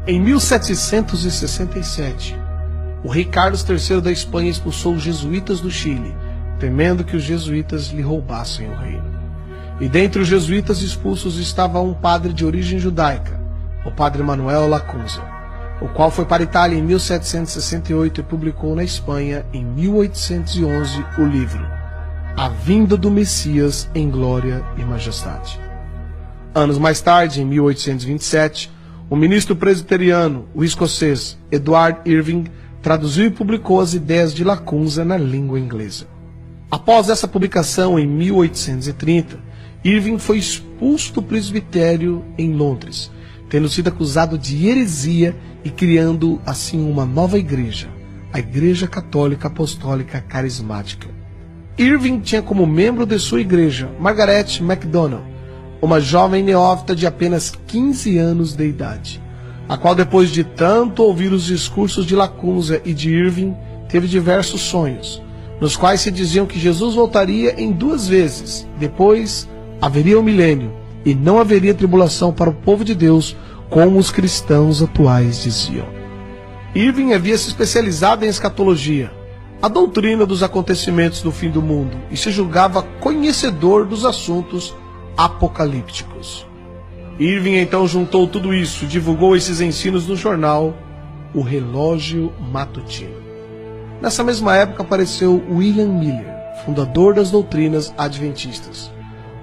Em 1767, o rei Carlos III da Espanha expulsou os jesuítas do Chile, temendo que os jesuítas lhe roubassem o reino. E dentre os jesuítas expulsos estava um padre de origem judaica, o padre Manuel Lacunza, o qual foi para a Itália em 1768 e publicou na Espanha, em 1811, o livro A Vinda do Messias em Glória e Majestade. Anos mais tarde, em 1827, o ministro presbiteriano, o escocês Edward Irving, traduziu e publicou as ideias de Lacunza na língua inglesa. Após essa publicação, em 1830, Irving foi expulso do presbitério em Londres, tendo sido acusado de heresia e criando assim uma nova igreja, a Igreja Católica Apostólica Carismática. Irving tinha como membro de sua igreja Margaret MacDonald, uma jovem neófita de apenas 15 anos de idade, a qual, depois de tanto ouvir os discursos de Lacunza e de Irving, teve diversos sonhos, nos quais se diziam que Jesus voltaria em 2 vezes, depois haveria um milênio e não haveria tribulação para o povo de Deus, como os cristãos atuais diziam. Irving havia se especializado em escatologia, a doutrina dos acontecimentos do fim do mundo, e se julgava conhecedor dos assuntos apocalípticos. Irving então juntou tudo isso e divulgou esses ensinos no jornal O Relógio Matutino. Nessa mesma época apareceu William Miller, fundador das doutrinas adventistas,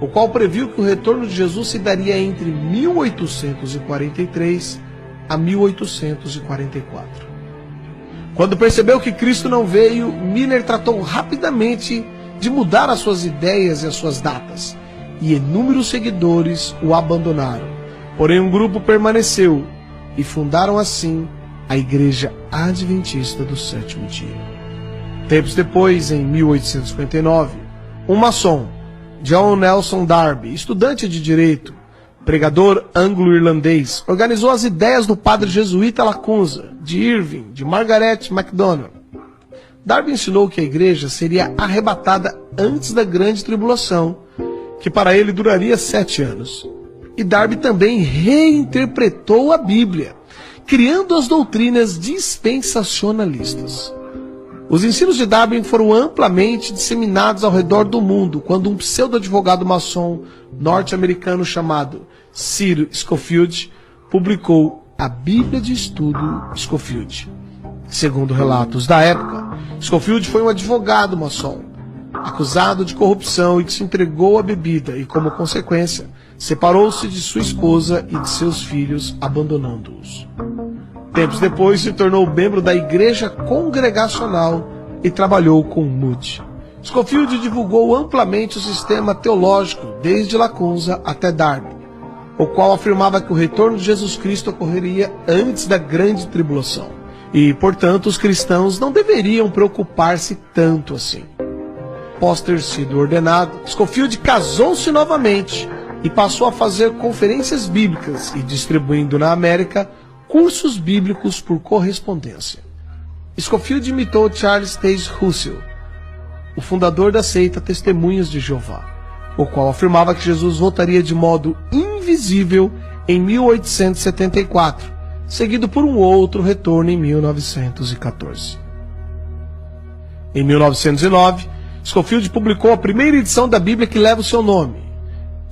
o qual previu que o retorno de Jesus se daria entre 1843 a 1844. Quando percebeu que Cristo não veio, Miller tratou rapidamente de mudar as suas ideias e as suas datas, e inúmeros seguidores o abandonaram. Porém, um grupo permaneceu e fundaram assim a Igreja Adventista do Sétimo Dia. Tempos depois, em 1859, um maçom, John Nelson Darby, estudante de direito, pregador anglo-irlandês, organizou as ideias do padre jesuíta Lacunza, de Irving, de Margaret MacDonald. Darby ensinou que a igreja seria arrebatada antes da grande tribulação, que para ele duraria 7 anos. E Darby também reinterpretou a Bíblia, criando as doutrinas dispensacionalistas. Os ensinos de Darby foram amplamente disseminados ao redor do mundo quando um pseudo-advogado maçom norte-americano chamado Cyril Scofield publicou a Bíblia de Estudo Scofield. Segundo relatos da época, Scofield foi um advogado maçom, acusado de corrupção e que se entregou à bebida e, como consequência, separou-se de sua esposa e de seus filhos, abandonando-os. Tempos depois, se tornou membro da Igreja Congregacional e trabalhou com Moody. Scofield divulgou amplamente o sistema teológico, desde Lacunza até Darby, o qual afirmava que o retorno de Jesus Cristo ocorreria antes da grande tribulação, e, portanto, os cristãos não deveriam preocupar-se tanto assim. Após ter sido ordenado, Scofield casou-se novamente e passou a fazer conferências bíblicas e distribuindo na América cursos bíblicos por correspondência. Scofield imitou Charles Taze Russell, o fundador da seita Testemunhas de Jeová, o qual afirmava que Jesus voltaria de modo invisível em 1874, seguido por um outro retorno em 1914. Em 1909, Scofield publicou a primeira edição da Bíblia que leva o seu nome.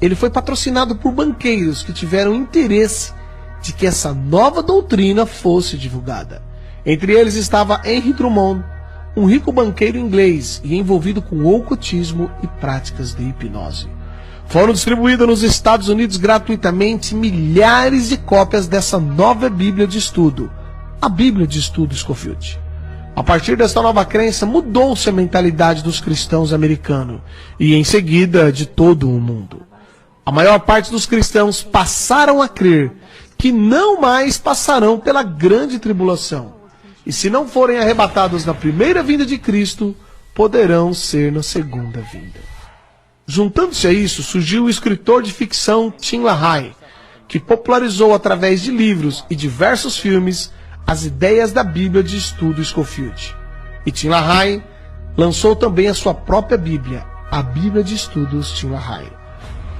Ele foi patrocinado por banqueiros que tiveram interesse de que essa nova doutrina fosse divulgada. Entre eles estava Henry Drummond, um rico banqueiro inglês e envolvido com ocultismo e práticas de hipnose. Foram distribuídas nos Estados Unidos gratuitamente milhares de cópias dessa nova Bíblia de Estudo, a Bíblia de Estudo Scofield. A partir desta nova crença, mudou-se a mentalidade dos cristãos americanos e, em seguida, de todo o mundo. A maior parte dos cristãos passaram a crer que não mais passarão pela grande tribulação, e se não forem arrebatados na primeira vinda de Cristo, poderão ser na segunda vinda. Juntando-se a isso, surgiu o escritor de ficção Tim LaHaye, que popularizou através de livros e diversos filmes as ideias da Bíblia de Estudo Scofield. E Tim LaHaye lançou também a sua própria Bíblia, a Bíblia de Estudos Tim LaHaye.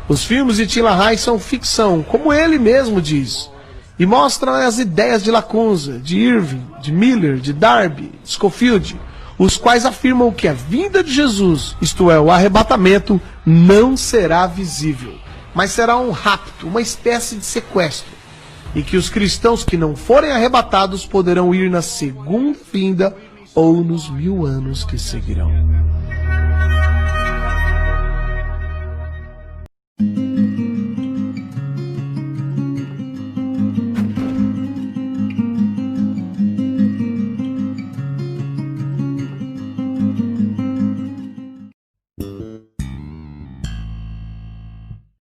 Os filmes de Tim LaHaye são ficção, como ele mesmo diz, e mostra as ideias de Lacunza, de Irving, de Miller, de Darby, de Scofield, os quais afirmam que a vinda de Jesus, isto é, o arrebatamento, não será visível, mas será um rapto, uma espécie de sequestro, e que os cristãos que não forem arrebatados poderão ir na segunda vinda ou nos 1000 anos que seguirão.